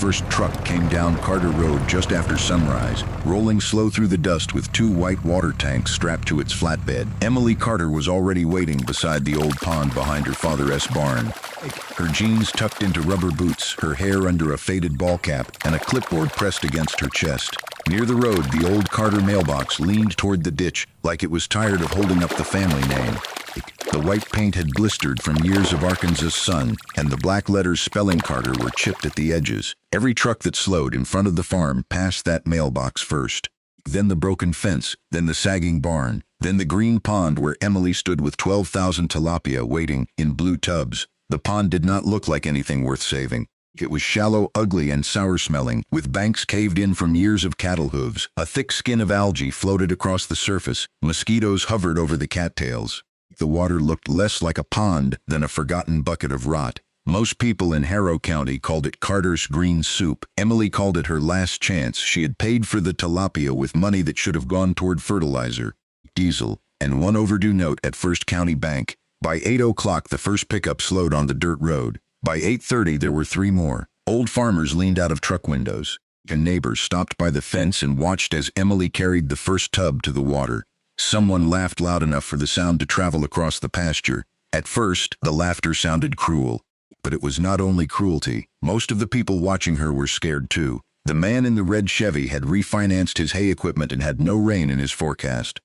first truck came down Carter Road just after sunrise, rolling slow through the dust with two white water tanks strapped to its flatbed. Emily Carter was already waiting beside the old pond behind her father's barn. Her jeans tucked into rubber boots, her hair under a faded ball cap, and a clipboard pressed against her chest. Near the road, the old Carter mailbox leaned toward the ditch like it was tired of holding up the family name. The white paint had blistered from years of Arkansas sun, and the black letters spelling Carter were chipped at the edges. Every truck that slowed in front of the farm passed that mailbox first. Then the broken fence, then the sagging barn, then the green pond where Emily stood with 12,000 tilapia waiting in blue tubs. The pond did not look like anything worth saving. It was shallow, ugly, and sour-smelling, with banks caved in from years of cattle hooves. A thick skin of algae floated across the surface. Mosquitoes hovered over the cattails. The water looked less like a pond than a forgotten bucket of rot. Most people in Harrow County called it Carter's green soup. Emily called it her last chance. She had paid for the tilapia with money that should have gone toward fertilizer, diesel, and one overdue note at First County Bank. By 8 o'clock, the first pickup slowed on the dirt road. By 8:30, there were three more. Old farmers leaned out of truck windows. A neighbor stopped by the fence and watched as Emily carried the first tub to the water. Someone laughed loud enough for the sound to travel across the pasture. At first, the laughter sounded cruel. But it was not only cruelty. Most of the people watching her were scared too. The man in the red Chevy had refinanced his hay equipment and had no rain in his forecast.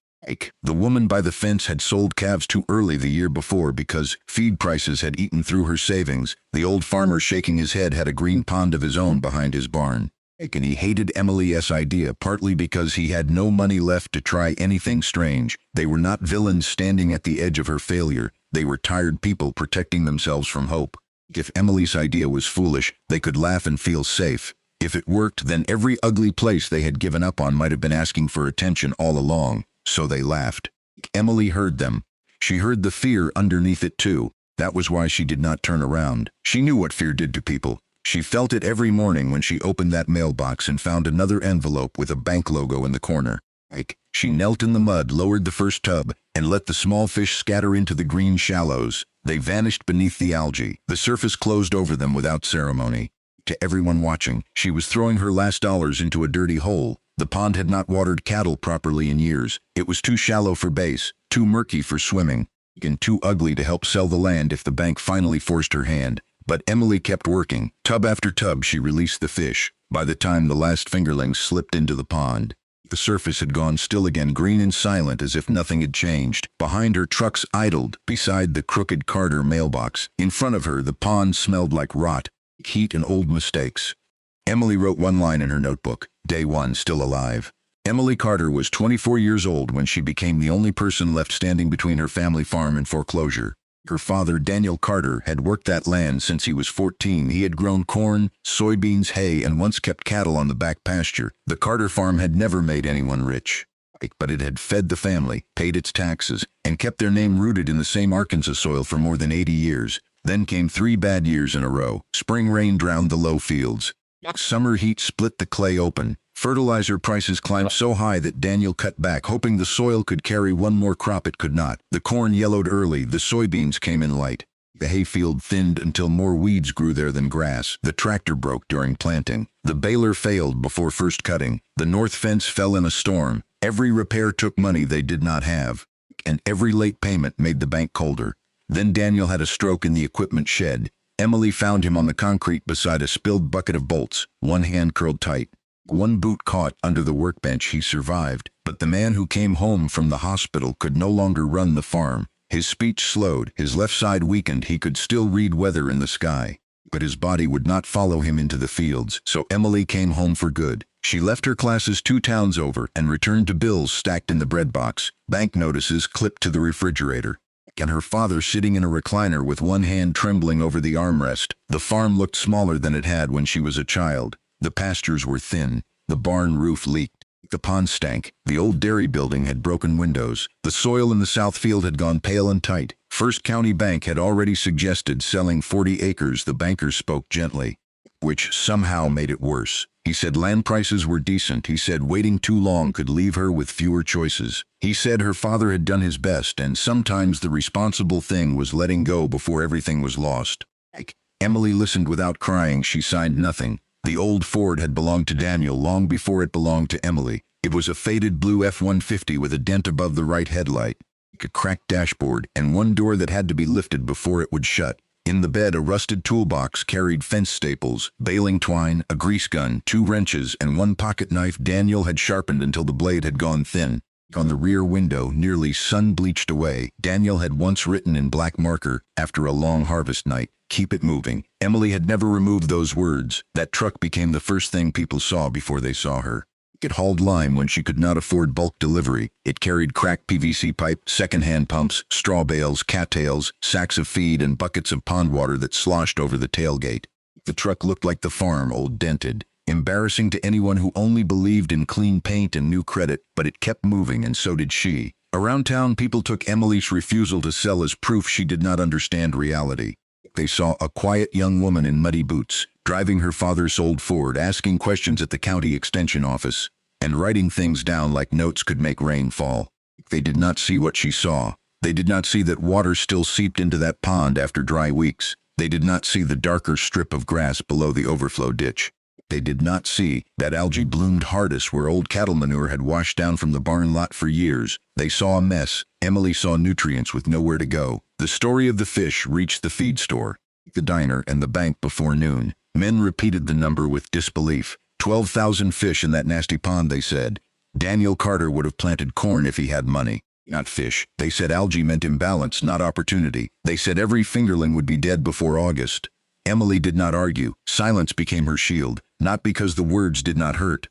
The woman by the fence had sold calves too early the year before because feed prices had eaten through her savings. The old farmer shaking his head had a green pond of his own behind his barn. And he hated Emily's idea partly because he had no money left to try anything strange. They were not villains standing at the edge of her failure. They were tired people protecting themselves from hope. If Emily's idea was foolish, they could laugh and feel safe. If it worked, then every ugly place they had given up on might have been asking for attention all along. So they laughed. Emily heard them. She heard the fear underneath it too. That was why she did not turn around. She knew what fear did to people. She felt it every morning when she opened that mailbox and found another envelope with a bank logo in the corner. She knelt in the mud, lowered the first tub, and let the small fish scatter into the green shallows. They vanished beneath the algae. The surface closed over them without ceremony. To everyone watching, she was throwing her last dollars into a dirty hole. The pond had not watered cattle properly in years. It was too shallow for base, too murky for swimming, and too ugly to help sell the land if the bank finally forced her hand. But Emily kept working. Tub after tub, she released the fish. By the time the last fingerlings slipped into the pond, the surface had gone still again, green and silent as if nothing had changed. Behind her, trucks idled beside the crooked Carter mailbox. In front of her, the pond smelled like rot, heat, and old mistakes. Emily wrote one line in her notebook, Day 1, still alive. Emily Carter was 24 years old when she became the only person left standing between her family farm and foreclosure. Her father, Daniel Carter, had worked that land since he was 14. He had grown corn, soybeans, hay, and once kept cattle on the back pasture. The Carter farm had never made anyone rich, but it had fed the family, paid its taxes, and kept their name rooted in the same Arkansas soil for more than 80 years. Then came 3 bad years in a row. Spring rain drowned the low fields. Summer heat split the clay open. Fertilizer prices climbed so high that Daniel cut back, hoping the soil could carry one more crop. It could not. The corn yellowed early, the soybeans came in light. The hayfield thinned until more weeds grew there than grass. The tractor broke during planting. The baler failed before first cutting. The north fence fell in a storm. Every repair took money they did not have, and every late payment made the bank colder. Then Daniel had a stroke in the equipment shed. Emily found him on the concrete beside a spilled bucket of bolts, one hand curled tight. One boot caught under the workbench. He survived, but the man who came home from the hospital could no longer run the farm. His speech slowed, his left side weakened. He could still read weather in the sky, but his body would not follow him into the fields. So Emily came home for good. She left her classes 2 towns over and returned to bills stacked in the bread box, bank notices clipped to the refrigerator, and her father sitting in a recliner with one hand trembling over the armrest. The farm looked smaller than it had when she was a child. The pastures were thin. The barn roof leaked. The pond stank. The old dairy building had broken windows. The soil in the south field had gone pale and tight. First County Bank had already suggested selling 40 acres. The banker spoke gently, which somehow made it worse. He said land prices were decent. He said waiting too long could leave her with fewer choices. He said her father had done his best, and sometimes the responsible thing was letting go before everything was lost. Emily listened without crying. She signed nothing. The old Ford had belonged to Daniel long before it belonged to Emily. It was a faded blue F-150 with a dent above the right headlight, a cracked dashboard, and one door that had to be lifted before it would shut. In the bed, a rusted toolbox carried fence staples, baling twine, a grease gun, 2 wrenches, and 1 pocket knife Daniel had sharpened until the blade had gone thin. On the rear window, nearly sun-bleached away, Daniel had once written in black marker, after a long harvest night, "Keep it moving." Emily had never removed those words. That truck became the first thing people saw before they saw her. It hauled lime when she could not afford bulk delivery. It carried cracked PVC pipe, second-hand pumps, straw bales, cattails, sacks of feed, and buckets of pond water that sloshed over the tailgate. The truck looked like the farm, old dented. Embarrassing to anyone who only believed in clean paint and new credit, but it kept moving, and so did she. Around town, people took Emily's refusal to sell as proof she did not understand reality. They saw a quiet young woman in muddy boots, driving her father's old Ford, asking questions at the county extension office, and writing things down like notes could make rain fall. They did not see what she saw. They did not see that water still seeped into that pond after dry weeks. They did not see the darker strip of grass below the overflow ditch. They did not see that algae bloomed hardest where old cattle manure had washed down from the barn lot for years. They saw a mess. Emily saw nutrients with nowhere to go. The story of the fish reached the feed store, the diner, and the bank before noon. Men repeated the number with disbelief. 12,000 fish in that nasty pond, they said. Daniel Carter would have planted corn if he had money. Not fish. They said algae meant imbalance, not opportunity. They said every fingerling would be dead before August. Emily did not argue. Silence became her shield, not because the words did not hurt,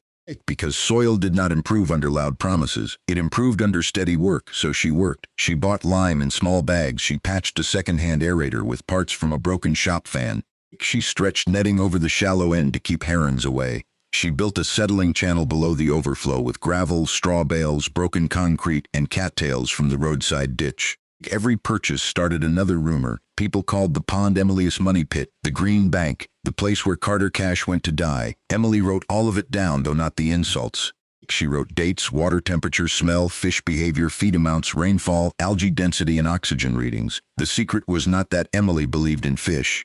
because soil did not improve under loud promises. It improved under steady work, so she worked. She bought lime in small bags. She patched a second-hand aerator with parts from a broken shop fan. She stretched netting over the shallow end to keep herons away. She built a settling channel below the overflow with gravel, straw bales, broken concrete, and cattails from the roadside ditch. Every purchase started another rumor. People called the pond Emily's money pit, the green bank, the place where Carter Cash went to die. Emily wrote all of it down, though not the insults. She wrote dates, water temperature, smell, fish behavior, feed amounts, rainfall, algae density, and oxygen readings. The secret was not that Emily believed in fish.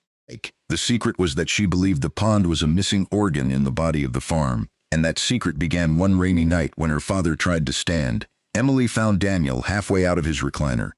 The secret was that she believed the pond was a missing organ in the body of the farm. And that secret began one rainy night when her father tried to stand. Emily found Daniel halfway out of his recliner,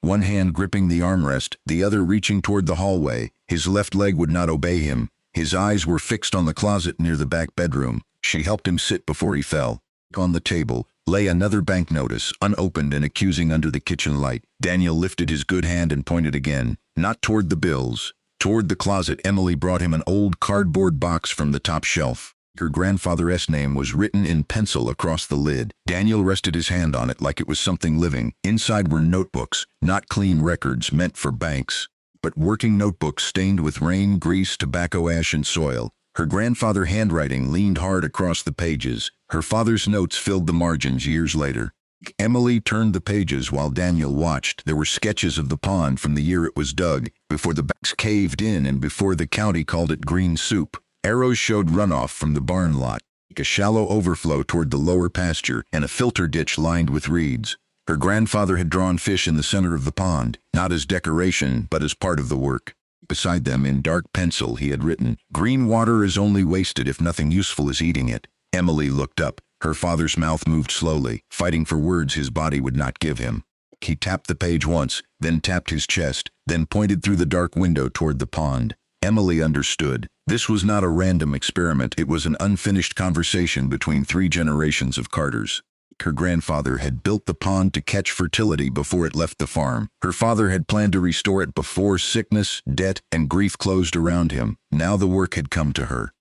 one hand gripping the armrest, the other reaching toward the hallway. His left leg would not obey him. His eyes were fixed on the closet near the back bedroom. She helped him sit before he fell. On the table lay another bank notice, unopened and accusing under the kitchen light. Daniel lifted his good hand and pointed again, not toward the bills, toward the closet. Emily brought him an old cardboard box from the top shelf. Her grandfather's name was written in pencil across the lid. Daniel rested his hand on it like it was something living. Inside were notebooks, not clean records meant for banks, but working notebooks stained with rain, grease, tobacco ash, and soil. Her grandfather's handwriting leaned hard across the pages. Her father's notes filled the margins years later. Emily turned the pages while Daniel watched. There were sketches of the pond from the year it was dug, before the banks caved in and before the county called it green soup. Arrows showed runoff from the barn lot, a shallow overflow toward the lower pasture, and a filter ditch lined with reeds. Her grandfather had drawn fish in the center of the pond, not as decoration, but as part of the work. Beside them, in dark pencil, he had written, "Green water is only wasted if nothing useful is eating it." Emily looked up. Her father's mouth moved slowly, fighting for words his body would not give him. He tapped the page once, then tapped his chest, then pointed through the dark window toward the pond. Emily understood. This was not a random experiment. It was an unfinished conversation between 3 generations of Carters. Her grandfather had built the pond to catch fertility before it left the farm. Her father had planned to restore it before sickness, debt, and grief closed around him. Now the work had come to her.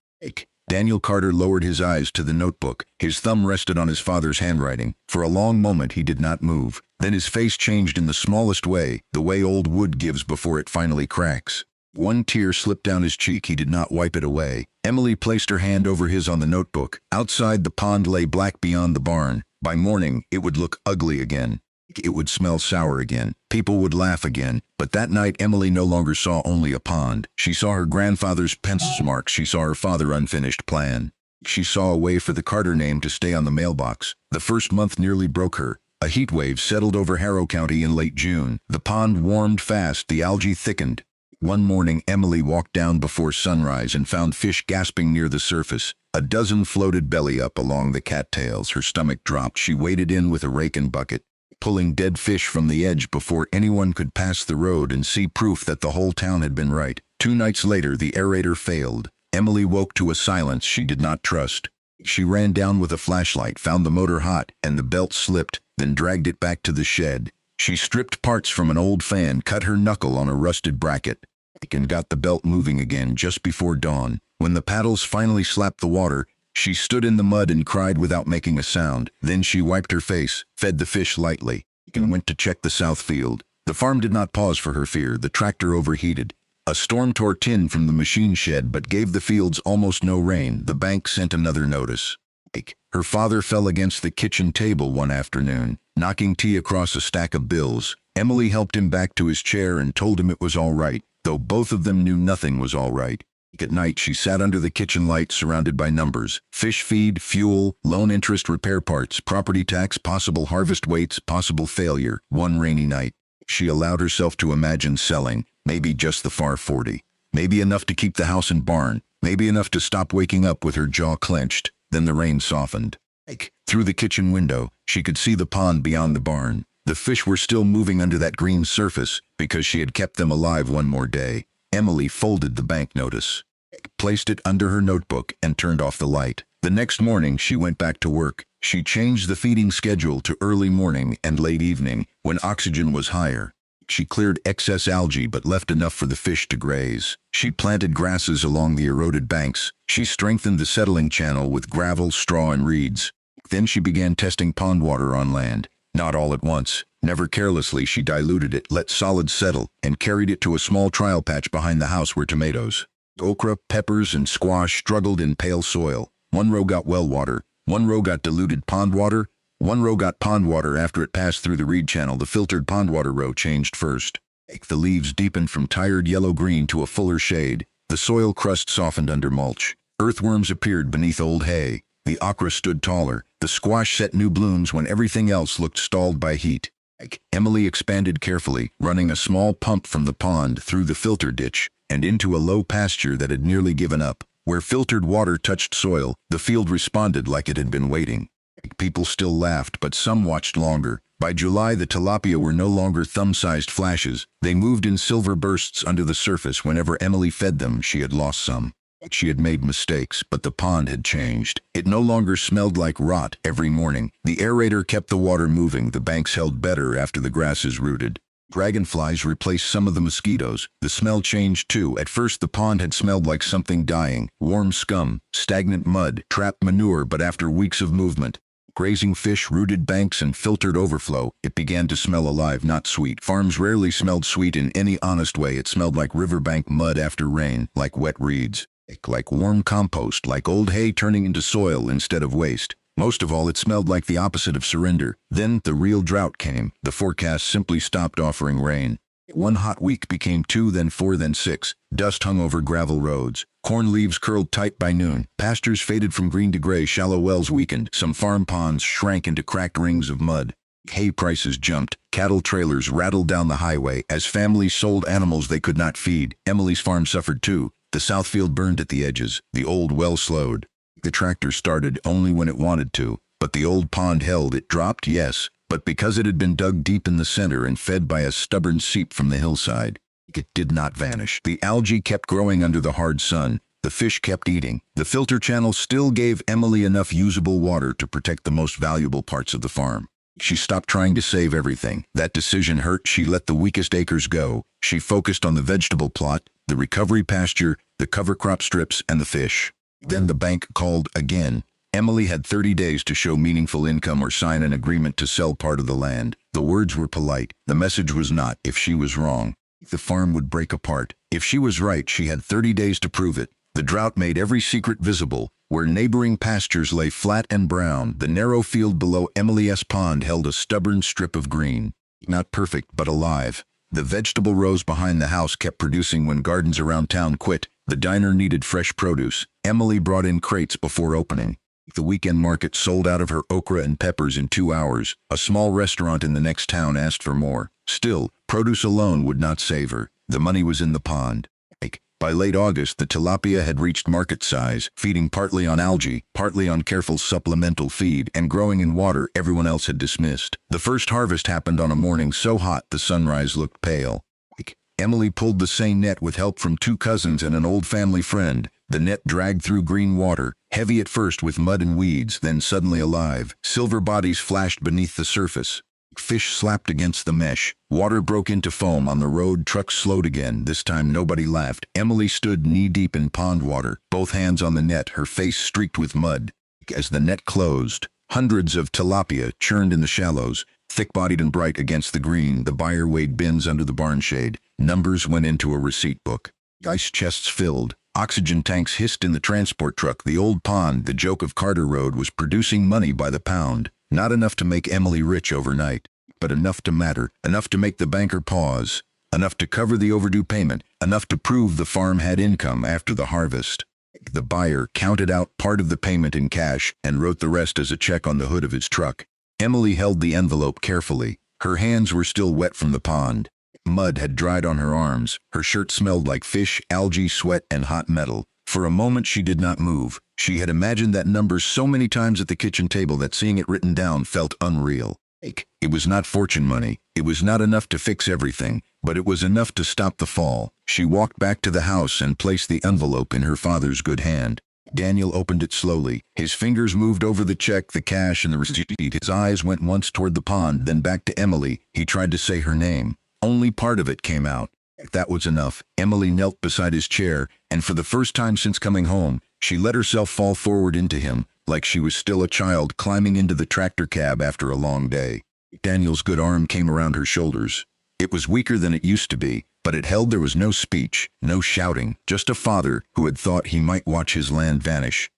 Daniel Carter lowered his eyes to the notebook. His thumb rested on his father's handwriting. For a long moment he did not move. Then his face changed in the smallest way, the way old wood gives before it finally cracks. One tear slipped down his cheek. He did not wipe it away. Emily placed her hand over his on the notebook. Outside, the pond lay black beyond the barn. By morning, it would look ugly again. It would smell sour again. People would laugh again. But that night, Emily no longer saw only a pond. She saw her grandfather's pencil marks. She saw her father's unfinished plan. She saw a way for the Carter name to stay on the mailbox. The first month nearly broke her. A heat wave settled over Harrow County in late June. The pond warmed fast. The algae thickened. One morning, Emily walked down before sunrise and found fish gasping near the surface. A dozen floated belly up along the cattails. Her stomach dropped. She waded in with a rake and bucket, pulling dead fish from the edge before anyone could pass the road and see proof that the whole town had been right. 2 nights later, the aerator failed. Emily woke to a silence she did not trust. She ran down with a flashlight, found the motor hot, and the belt slipped, then dragged it back to the shed. She stripped parts from an old fan, cut her knuckle on a rusted bracket, and got the belt moving again just before dawn. When the paddles finally slapped the water, she stood in the mud and cried without making a sound. Then she wiped her face, fed the fish lightly, and went to check the south field. The farm did not pause for her fear. The tractor overheated. A storm tore tin from the machine shed but gave the fields almost no rain. The bank sent another notice. Her father fell against the kitchen table one afternoon, knocking tea across a stack of bills. Emily helped him back to his chair and told him it was all right, though both of them knew nothing was all right. At night, she sat under the kitchen light surrounded by numbers: fish feed, fuel, loan interest, repair parts, property tax, possible harvest weights, possible failure. One rainy night, she allowed herself to imagine selling, maybe just the far 40, maybe enough to keep the house and barn, maybe enough to stop waking up with her jaw clenched. Then the rain softened. Through the kitchen window, she could see the pond beyond the barn. The fish were still moving under that green surface because she had kept them alive one more day. Emily folded the bank notice, placed it under her notebook, and turned off the light. The next morning, she went back to work. She changed the feeding schedule to early morning and late evening, when oxygen was higher. She cleared excess algae but left enough for the fish to graze. She planted grasses along the eroded banks. She strengthened the settling channel with gravel, straw, and reeds. Then she began testing pond water on land. Not all at once. Never carelessly, she diluted it, let solids settle, and carried it to a small trial patch behind the house where tomatoes, okra, peppers, and squash struggled in pale soil. One row got well water, one row got diluted pond water, one row got pond water after it passed through the reed channel. The filtered pond water row changed first. The leaves deepened from tired yellow-green to a fuller shade. The soil crust softened under mulch. Earthworms appeared beneath old hay. The okra stood taller. The squash set new blooms when everything else looked stalled by heat. Emily expanded carefully, running a small pump from the pond through the filter ditch and into a low pasture that had nearly given up. Where filtered water touched soil, the field responded like it had been waiting. People still laughed, but some watched longer. By July, the tilapia were no longer thumb-sized flashes. They moved in silver bursts under the surface. Whenever Emily fed them, she had lost some. She had made mistakes, but the pond had changed. It no longer smelled like rot every morning. The aerator kept the water moving. The banks held better after the grasses rooted. Dragonflies replaced some of the mosquitoes. The smell changed too. At first, the pond had smelled like something dying. Warm scum, stagnant mud, trapped manure, but after weeks of movement, grazing fish, rooted banks, and filtered overflow, it began to smell alive, not sweet. Farms rarely smelled sweet in any honest way. It smelled like riverbank mud after rain, like wet reeds, like warm compost, like old hay turning into soil instead of waste. Most of all, it smelled like the opposite of surrender. Then the real drought came. The forecast simply stopped offering rain. One hot week became 2, then 4, then 6. Dust hung over gravel roads. Corn leaves curled tight by noon. Pastures faded from green to gray. Shallow wells weakened. Some farm ponds shrank into cracked rings of mud. Hay prices jumped. Cattle trailers rattled down the highway as families sold animals they could not feed. Emily's farm suffered too. The south field burned at the edges. The old well slowed. The tractor started only when it wanted to, but the old pond held. It dropped, yes, but because it had been dug deep in the center and fed by a stubborn seep from the hillside, it did not vanish. The algae kept growing under the hard sun. The fish kept eating. The filter channel still gave Emily enough usable water to protect the most valuable parts of the farm. She stopped trying to save everything. That decision hurt. She let the weakest acres go. She focused on the vegetable plot, the recovery pasture, the cover crop strips, and the fish. Then the bank called again. Emily had 30 days to show meaningful income or sign an agreement to sell part of the land. The words were polite. The message was not. If she was wrong, the farm would break apart. If she was right, she had 30 days to prove it. The drought made every secret visible. Where neighboring pastures lay flat and brown, the narrow field below Emily's pond held a stubborn strip of green. Not perfect, but alive. The vegetable rows behind the house kept producing when gardens around town quit. The diner needed fresh produce. Emily brought in crates before opening. The weekend market sold out of her okra and peppers in 2 hours. A small restaurant in the next town asked for more. Still, produce alone would not save her. The money was in the pond. By late August, the tilapia had reached market size, feeding partly on algae, partly on careful supplemental feed, and growing in water everyone else had dismissed. The first harvest happened on a morning so hot the sunrise looked pale. Emily pulled the seine net with help from 2 cousins and an old family friend. The net dragged through green water, heavy at first with mud and weeds, then suddenly alive. Silver bodies flashed beneath the surface. Fish slapped against the mesh. Water broke into foam on the road. Trucks slowed again. This time nobody laughed. Emily stood knee-deep in pond water, both hands on the net, her face streaked with mud. As the net closed, hundreds of tilapia churned in the shallows, thick-bodied and bright against the green. The buyer weighed bins under the barn shade. Numbers went into a receipt book. Ice chests filled. Oxygen tanks hissed in the transport truck. The old pond, the joke of Carter Road, was producing money by the pound. Not enough to make Emily rich overnight, but enough to matter, enough to make the banker pause, enough to cover the overdue payment, enough to prove the farm had income after the harvest. The buyer counted out part of the payment in cash and wrote the rest as a check on the hood of his truck. Emily held the envelope carefully. Her hands were still wet from the pond. Mud had dried on her arms. Her shirt smelled like fish, algae, sweat, and hot metal. For a moment she did not move. She had imagined that number so many times at the kitchen table that seeing it written down felt unreal. It was not fortune money. It was not enough to fix everything, but it was enough to stop the fall. She walked back to the house and placed the envelope in her father's good hand. Daniel opened it slowly. His fingers moved over the check, the cash, and the receipt. His eyes went once toward the pond, then back to Emily. He tried to say her name. Only part of it came out. That was enough. Emily knelt beside his chair, and for the first time since coming home, she let herself fall forward into him, like she was still a child climbing into the tractor cab after a long day. Daniel's good arm came around her shoulders. It was weaker than it used to be, but it held. There was no speech, no shouting, just a father who had thought he might watch his land vanish.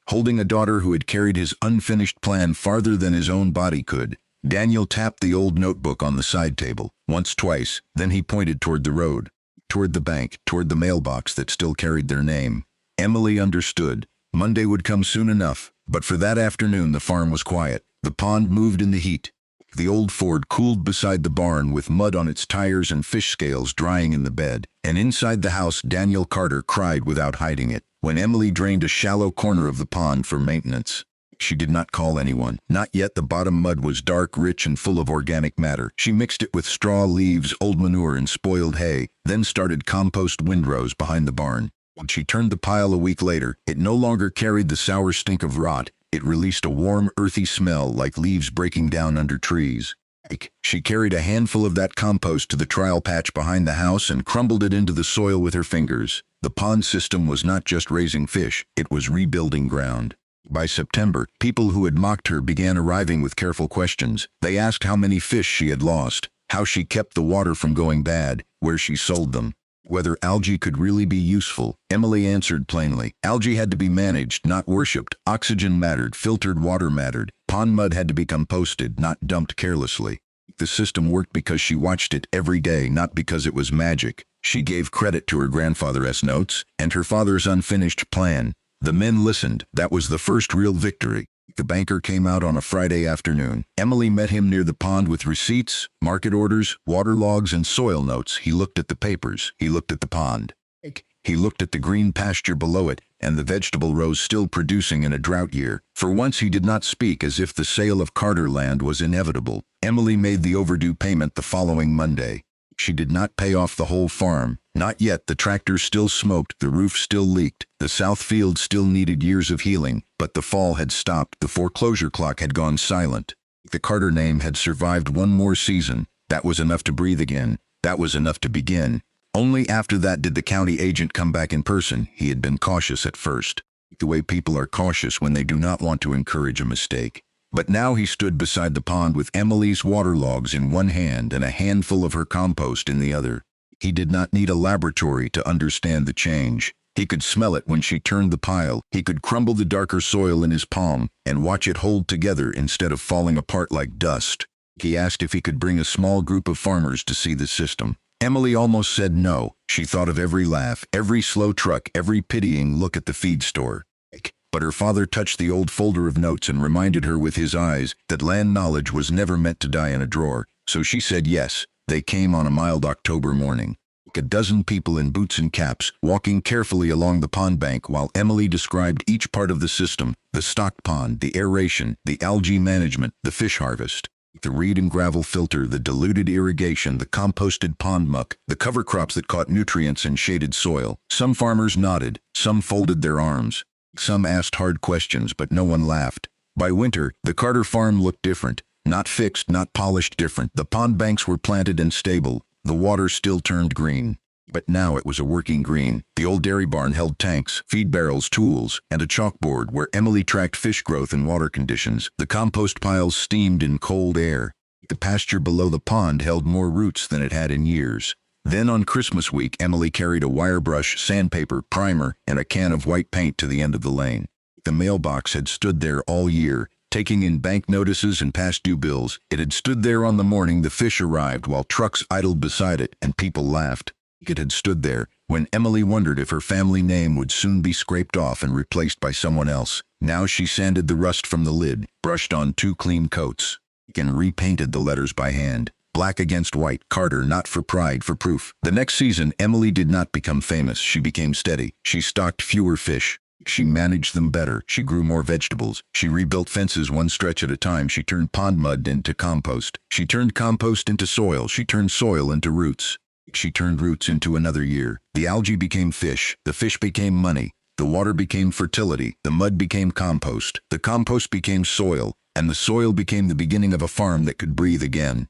Holding a daughter who had carried his unfinished plan farther than his own body could. Daniel tapped the old notebook on the side table, once, twice, then he pointed toward the road, toward the bank, toward the mailbox that still carried their name. Emily understood. Monday would come soon enough, but for that afternoon the farm was quiet. The pond moved in the heat. The old Ford cooled beside the barn with mud on its tires and fish scales drying in the bed, and inside the house Daniel Carter cried without hiding it when Emily drained a shallow corner of the pond for maintenance. She did not call anyone. Not yet. The bottom mud was dark, rich, and full of organic matter. She mixed it with straw, leaves, old manure, and spoiled hay, then started compost windrows behind the barn. When she turned the pile a week later, it no longer carried the sour stink of rot. It released a warm, earthy smell like leaves breaking down under trees. She carried a handful of that compost to the trial patch behind the house and crumbled it into the soil with her fingers. The pond system was not just raising fish, it was rebuilding ground. By September, people who had mocked her began arriving with careful questions. They asked how many fish she had lost, how she kept the water from going bad, where she sold them, whether algae could really be useful. Emily answered plainly. Algae had to be managed, not worshipped. Oxygen mattered, filtered water mattered. Pond mud had to be composted, not dumped carelessly. The system worked because she watched it every day, not because it was magic. She gave credit to her grandfather's notes and her father's unfinished plan. The men listened. That was the first real victory. The banker came out on a Friday afternoon. Emily met him near the pond with receipts, market orders, water logs, and soil notes. He looked at the papers. He looked at the pond. He looked at the green pasture below it and the vegetable rows still producing in a drought year. For once he did not speak, as if the sale of Carter land was inevitable. Emily made the overdue payment the following Monday. She did not pay off the whole farm. Not yet. The tractor still smoked, the roof still leaked, the south field still needed years of healing, but the fall had stopped. The foreclosure clock had gone silent. The Carter name had survived one more season. That was enough to breathe again. That was enough to begin. Only after that did the county agent come back in person. He had been cautious at first, the way people are cautious when they do not want to encourage a mistake. But now he stood beside the pond with Emily's water logs in one hand and a handful of her compost in the other. He did not need a laboratory to understand the change. He could smell it when she turned the pile. He could crumble the darker soil in his palm and watch it hold together instead of falling apart like dust. He asked if he could bring a small group of farmers to see the system. Emily almost said no. She thought of every laugh, every slow truck, every pitying look at the feed store. But her father touched the old folder of notes and reminded her with his eyes that land knowledge was never meant to die in a drawer. So she said yes. They came on a mild October morning. A dozen people in boots and caps, walking carefully along the pond bank while Emily described each part of the system: the stocked pond, the aeration, the algae management, the fish harvest, the reed and gravel filter, the diluted irrigation, the composted pond muck, the cover crops that caught nutrients and shaded soil. Some farmers nodded, some folded their arms. Some asked hard questions, but no one laughed. By winter, the Carter farm looked different. Not fixed, not polished, different. The pond banks were planted and stable. The water still turned green. But now it was a working green. The old dairy barn held tanks, feed barrels, tools, and a chalkboard where Emily tracked fish growth and water conditions. The compost piles steamed in cold air. The pasture below the pond held more roots than it had in years. Then on Christmas week, Emily carried a wire brush, sandpaper, primer, and a can of white paint to the end of the lane. The mailbox had stood there all year, taking in bank notices and past due bills. It had stood there on the morning the fish arrived while trucks idled beside it and people laughed. It had stood there when Emily wondered if her family name would soon be scraped off and replaced by someone else. Now she sanded the rust from the lid, brushed on 2 clean coats, and repainted the letters by hand. Black against white, Carter, not for pride, for proof. The next season, Emily did not become famous. She became steady. She stocked fewer fish. She managed them better. She grew more vegetables. She rebuilt fences one stretch at a time. She turned pond mud into compost. She turned compost into soil. She turned soil into roots. She turned roots into another year. The algae became fish. The fish became money. The water became fertility. The mud became compost. The compost became soil. And the soil became the beginning of a farm that could breathe again.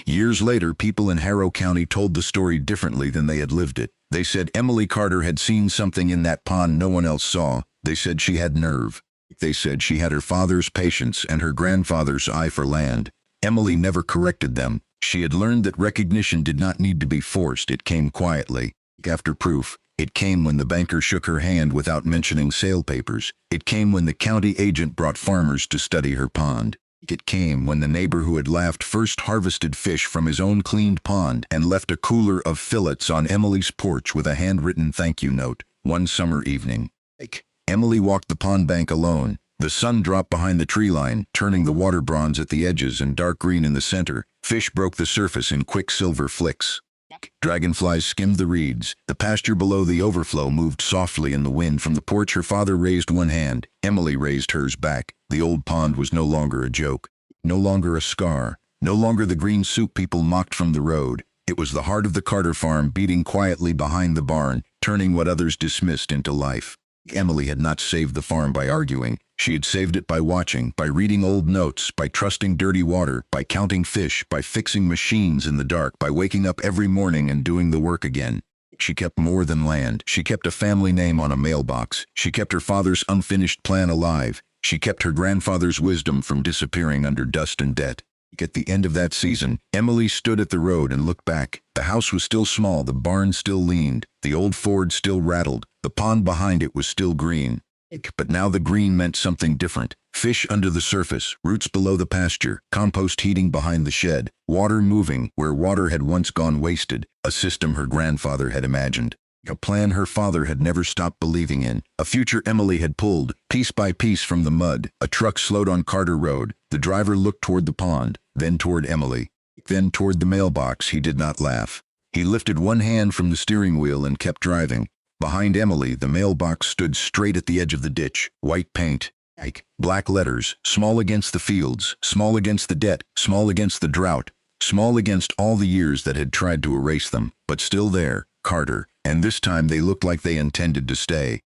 Years later, people in Harrow County told the story differently than they had lived it. They said Emily Carter had seen something in that pond no one else saw. They said she had nerve. They said she had her father's patience and her grandfather's eye for land. Emily never corrected them. She had learned that recognition did not need to be forced. It came quietly. After proof, it came when the banker shook her hand without mentioning sale papers. It came when the county agent brought farmers to study her pond. It came when the neighbor who had laughed first harvested fish from his own cleaned pond and left a cooler of fillets on Emily's porch with a handwritten thank you note. One summer evening, Emily walked the pond bank alone. The sun dropped behind the tree line, turning the water bronze at the edges and dark green in the center. Fish broke the surface in quick silver flicks. Dragonflies skimmed the reeds. The pasture below the overflow moved softly in the wind. From the porch, her father raised one hand. Emily raised hers back. The old pond was no longer a joke, no longer a scar, no longer the green soup people mocked from the road. It was the heart of the Carter farm beating quietly behind the barn, turning what others dismissed into life. Emily had not saved the farm by arguing. She had saved it by watching, by reading old notes, by trusting dirty water, by counting fish, by fixing machines in the dark, by waking up every morning and doing the work again. She kept more than land. She kept a family name on a mailbox. She kept her father's unfinished plan alive. She kept her grandfather's wisdom from disappearing under dust and debt. At the end of that season, Emily stood at the road and looked back. The house was still small, the barn still leaned, the old Ford still rattled, the pond behind it was still green. But now the green meant something different. Fish under the surface, roots below the pasture, compost heating behind the shed, water moving where water had once gone wasted, a system her grandfather had imagined. A plan her father had never stopped believing in. A future Emily had pulled, piece by piece from the mud. A truck slowed on Carter Road. The driver looked toward the pond, then toward Emily, then toward the mailbox. He did not laugh. He lifted one hand from the steering wheel and kept driving. Behind Emily, the mailbox stood straight at the edge of the ditch. White paint, black letters, small against the fields, small against the debt, small against the drought, small against all the years that had tried to erase them. But still there, Carter. And this time they looked like they intended to stay.